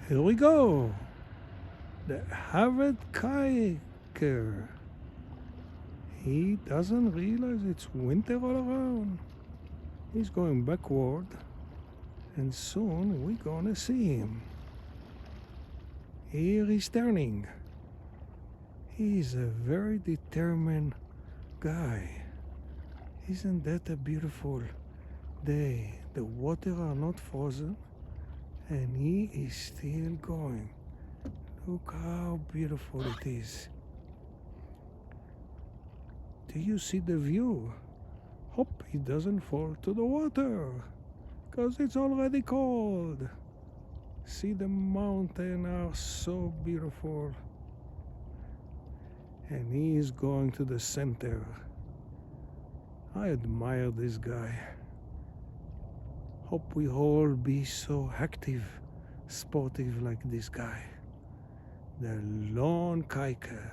Here we go. The Harvard Kayaker. He doesn't realize it's winter all around. He's going backward, and soon we're gonna see him. Here he's turning. He's a very determined guy. Isn't that a beautiful day? The water are not frozen, and he is still going. Look how beautiful it is. Do you see the view? Hope he doesn't fall to the water, 'cause it's already cold. See, the mountains are so beautiful. And he is going to the center. I admire this guy. Hope we all be so active, sportive like this guy. The lone kayaker.